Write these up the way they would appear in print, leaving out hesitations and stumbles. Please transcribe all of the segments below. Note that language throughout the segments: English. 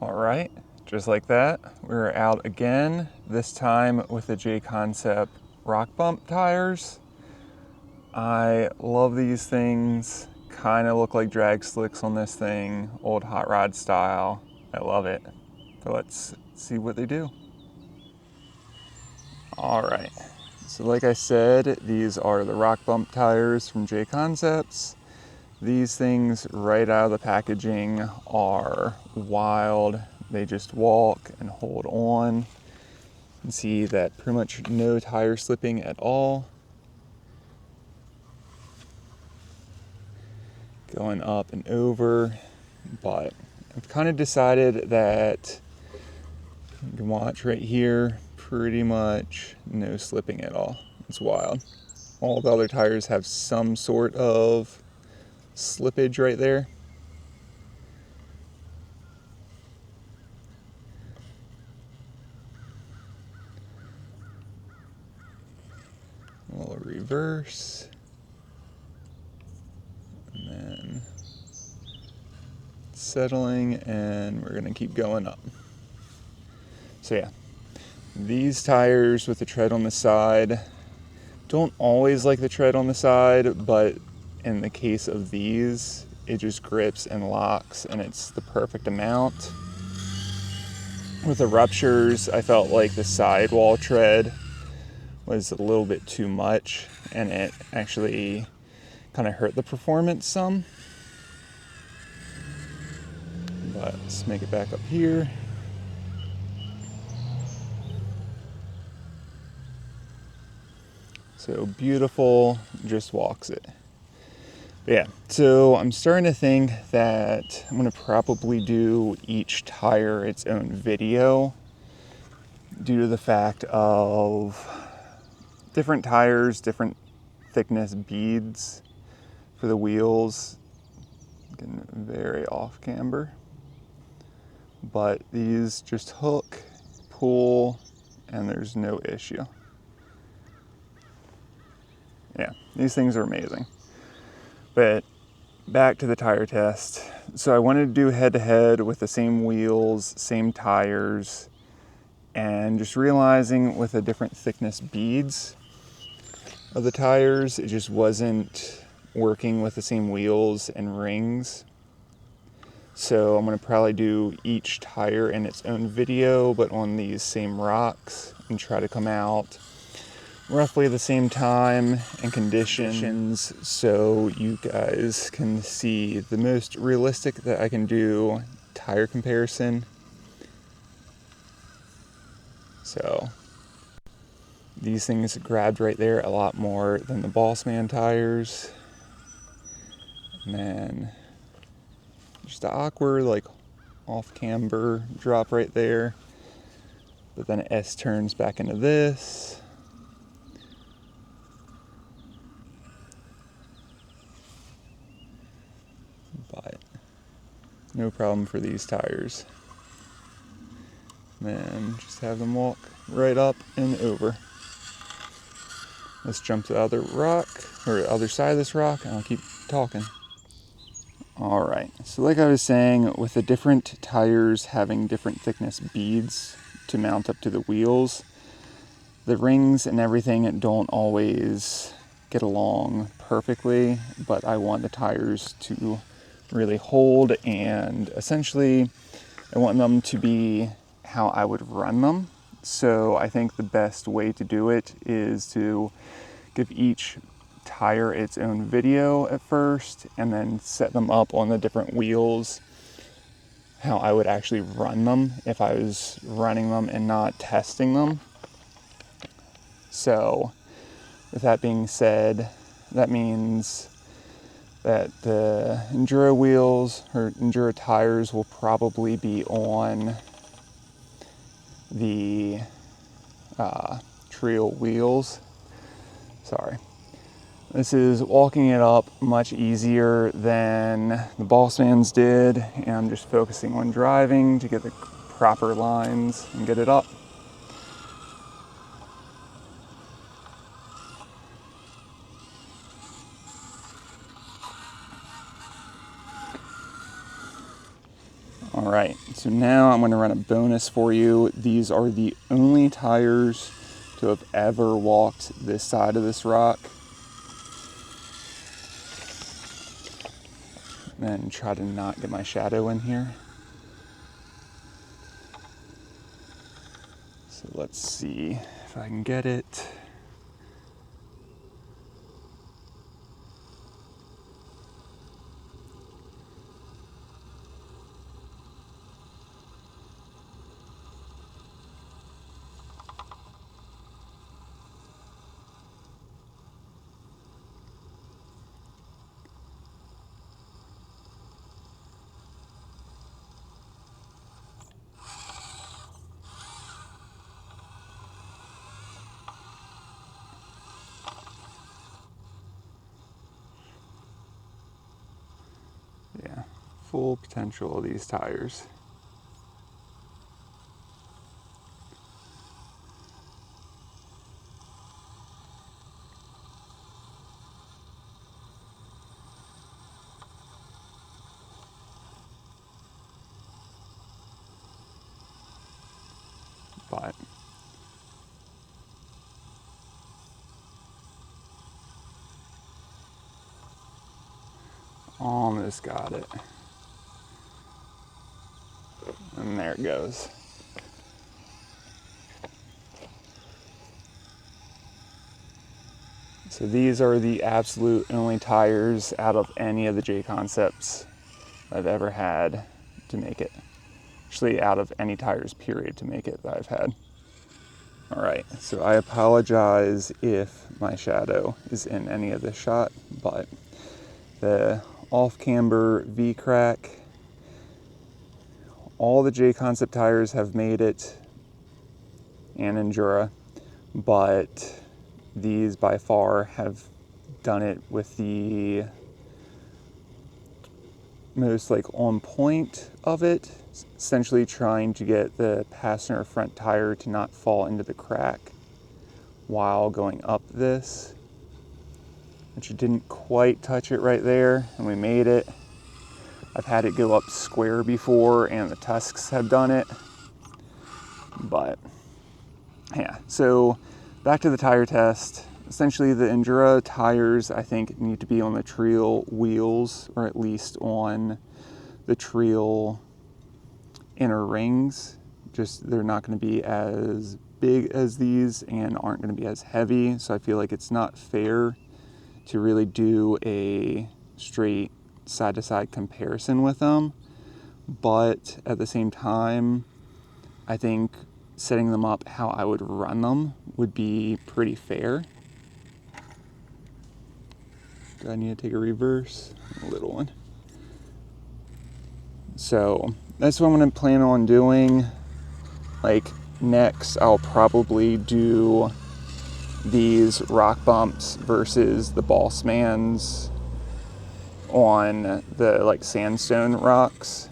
All right, just like that, we're out again, this time with the Jconcept Rock Bump tires. I love these things, kind of look like drag slicks on this thing, old hot rod style. I love it. So let's see what they do. All right, so like I said, these are the Rock Bump tires from Jconcepts. These things right out of the packaging are wild. They just walk and hold on. You can see that pretty much no tire slipping at all. Going up and over, but I've kind of decided that, you can watch right here, pretty much no slipping at all. It's wild. All the other tires have some sort of slippage right there. A little reverse. And then settling, and we're gonna keep going up. So yeah, these tires with the tread on the side, don't always like the tread on the side, but in the case of these, it just grips and locks, and it's the perfect amount. With the ruptures, I felt like the sidewall tread was a little bit too much, and it actually kind of hurt the performance some. But let's make it back up here. So beautiful, just walks it. But yeah, so I'm starting to think that I'm gonna probably do each tire its own video due to the fact of different tires, different thickness beads for the wheels. Getting very off camber. But these just hook, pull, and there's no issue. Yeah, these things are amazing. But back to the tire test. So I wanted to do head-to-head with the same wheels, same tires, and just realizing with the different thickness beads of the tires, it just wasn't working with the same wheels and rings. So I'm gonna probably do each tire in its own video, but on these same rocks, and try to come out roughly the same time and conditions, so you guys can see the most realistic that I can do tire comparison. So these things grabbed right there a lot more than the Bossman tires. And then just the awkward, like, off camber drop right there. But then it S turns back into this. But no problem for these tires. And then just have them walk right up and over. Let's jump to the other rock, or the other side of this rock, and I'll keep talking. All right, so like I was saying, with the different tires having different thickness beads to mount up to the wheels, the rings and everything don't always get along perfectly, but I want the tires to really hold, and essentially I want them to be how I would run them. So I think the best way to do it is to give each tire its own video at first, and then set them up on the different wheels how I would actually run them if I was running them and not testing them. So with that being said, that means that the Injora wheels or Injora tires will probably be on the Trio wheels. Sorry. This is walking it up much easier than the Bossmans did, and I'm just focusing on driving to get the proper lines and get it up. All right, so now I'm going to run a bonus for you. These are the only tires to have ever walked this side of this rock. And try to not get my shadow in here. So let's see if I can get it. Yeah, full potential of these tires. But almost got it. And there it goes. So these are the absolute only tires out of any of the Jconcepts I've ever had to make it. Actually, out of any tires, period, to make it that I've had. All right, so I apologize if my shadow is in any of this shot, but the off-camber V-crack, all the Jconcept tires have made it, and Injora, but these by far have done it with the most like on point of it, essentially trying to get the passenger front tire to not fall into the crack while going up this, which didn't quite touch it right there, and we made it. I've had it go up square before, and the Tusks have done it, but yeah. So back to the tire test. Essentially, the Injora tires, I think, need to be on the trail wheels, or at least on the trail inner rings. Just, they're not going to be as big as these and aren't going to be as heavy. So I feel like it's not fair to really do a straight side-to-side comparison with them. But at the same time, I think setting them up how I would run them would be pretty fair. Do I need to take a reverse? A little one. So that's what I'm going to plan on doing. Like next, I'll probably do these rock bumps versus the Bossmans on the like sandstone rocks.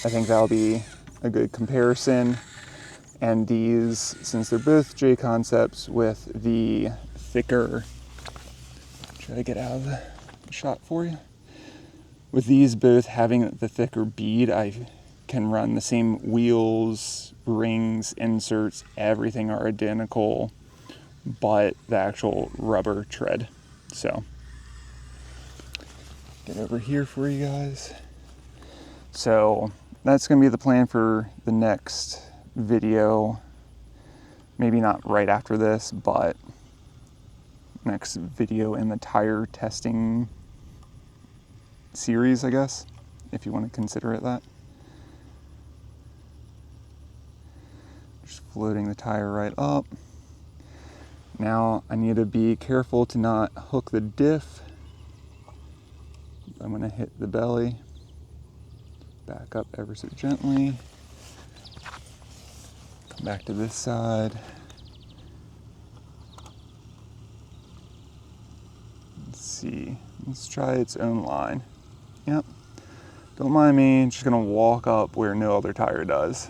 I think that'll be a good comparison. And these, since they're both Jconcepts with the thicker, should I get out of the shot for you? With these both having the thicker bead, I can run the same wheels, rings, inserts, everything are identical, but the actual rubber tread. So, get over here for you guys. So, that's going to be the plan for the next video. Maybe not right after this, but next video in the tire testing series, I guess, if you want to consider it that. Just floating the tire right up. Now I need to be careful to not hook the diff. I'm going to hit the belly, back up ever so gently, come back to this side. Let's see, let's try its own line. Yep, don't mind me, I'm just gonna walk up where no other tire does.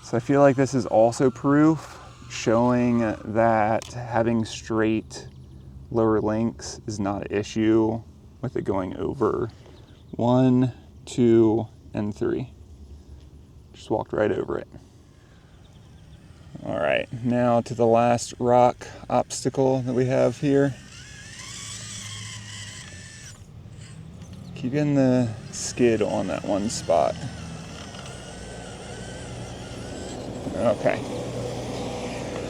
So I feel like this is also proof showing that having straight lower links is not an issue with it going over 1, 2, and 3. Just walked right over it. All right, now to the last rock obstacle that we have here. Keep getting the skid on that one spot. Okay.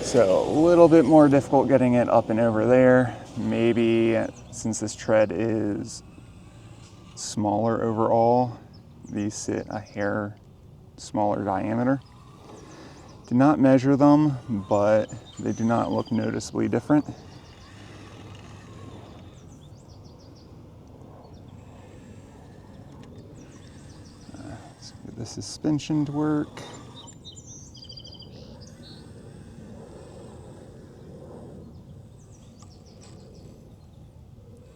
So a little bit more difficult getting it up and over there. Maybe since this tread is smaller overall, these sit a hair smaller diameter. Did not measure them, but they do not look noticeably different. Let's get the suspension to work.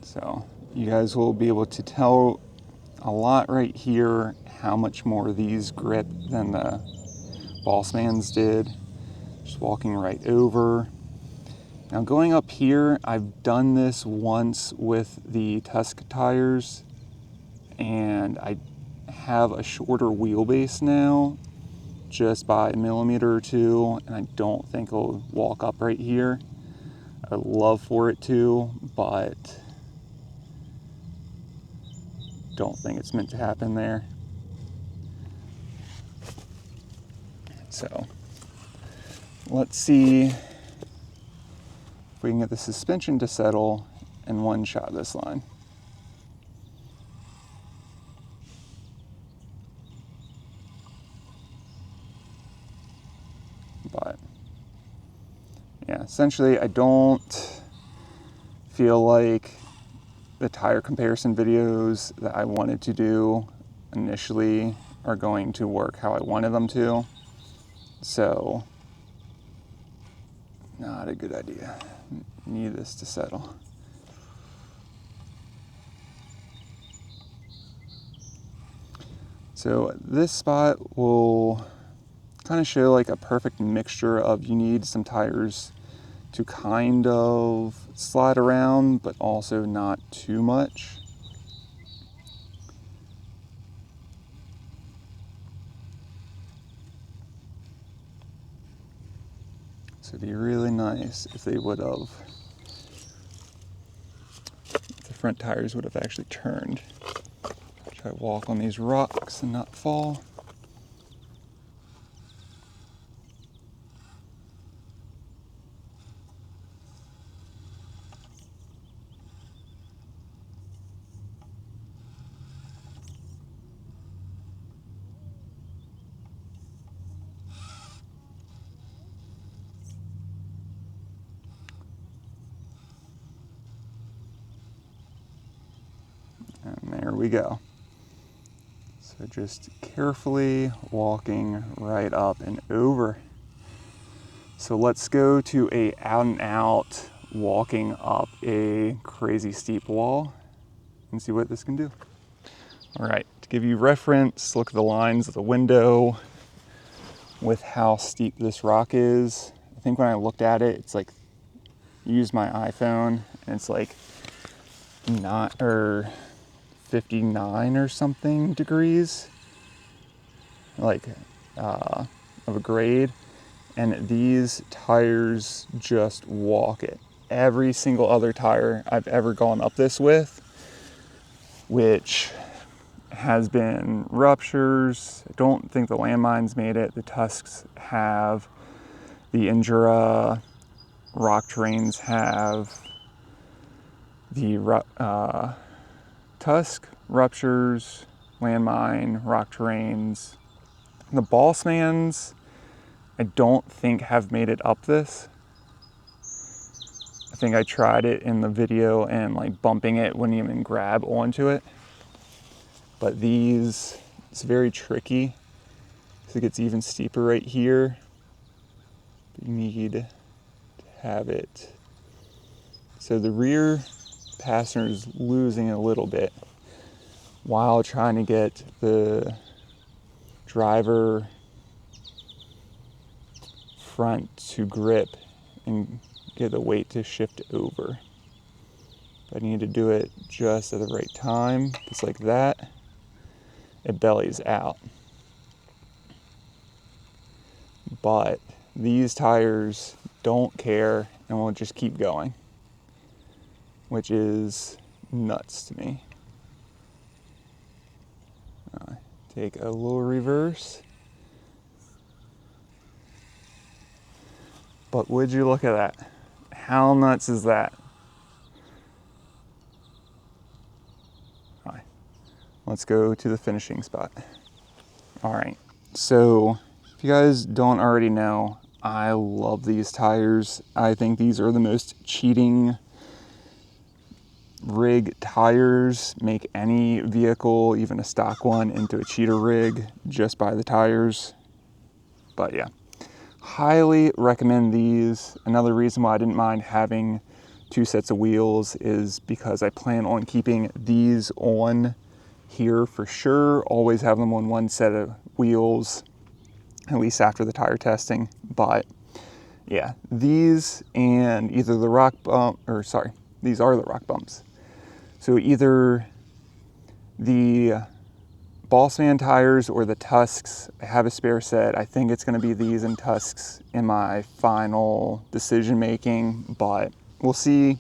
So you guys will be able to tell a lot right here how much more these grip than the Bossman's did. Just walking right over. Now going up here, I've done this once with the Tusk tires, and I have a shorter wheelbase now, just by a millimeter or two, and I don't think it'll walk up right here. I'd love for it to, but don't think it's meant to happen there. So let's see if we can get the suspension to settle and one shot this line. But yeah, essentially I don't feel like the tire comparison videos that I wanted to do initially are going to work how I wanted them to. So, not a good idea. Need this to settle. So this spot will kind of show like a perfect mixture of, you need some tires to kind of slide around, but also not too much. So it'd be really nice if they would have, if the front tires would have actually turned. Try to walk on these rocks and not fall. And there we go. So just carefully walking right up and over. So let's go to a out and out walking up a crazy steep wall and see what this can do. All right, to give you reference, look at the lines of the window with how steep this rock is. I think when I looked at it, it's like, use my iPhone, and it's like 59 or something degrees, like of a grade, and these tires just walk it. Every single other tire I've ever gone up this with, which has been ruptures. I don't think the landmines made it. The Tusks have. The Injora rock terrains have. The Tusk, ruptures, landmine, rock terrains. The Bossmans, I don't think have made it up this. I think I tried it in the video and like bumping it wouldn't even grab onto it. But these, it's very tricky. So it gets even steeper right here. But you need to have it. So the rear passenger is losing a little bit while trying to get the driver front to grip and get the weight to shift over. I need to do it just at the right time, just like that. It bellies out. But these tires don't care and will just keep going, which is nuts to me. Take a little reverse. But would you look at that? How nuts is that? All right, let's go to the finishing spot. All right, so if you guys don't already know, I love these tires. I think these are the most cheating rig tires. Make any vehicle, even a stock one, into a cheater rig just by the tires. But yeah, highly recommend these. Another reason why I didn't mind having 2 sets of wheels is because I plan on keeping these on here for sure. Always have them on 1 set of wheels, at least after the tire testing. But yeah, these and either the rock bump, or sorry, these are the rock bumps. So either the Bossman tires or the Tusks. I have a spare set. I think it's going to be these and Tusks in my final decision making, but we'll see.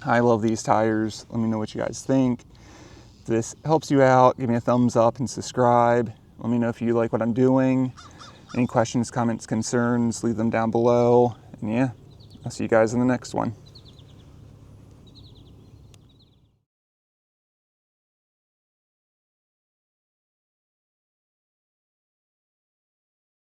I love these tires. Let me know what you guys think. If this helps you out, give me a thumbs up and subscribe. Let me know if you like what I'm doing. Any questions, comments, concerns, leave them down below. And yeah, I'll see you guys in the next one.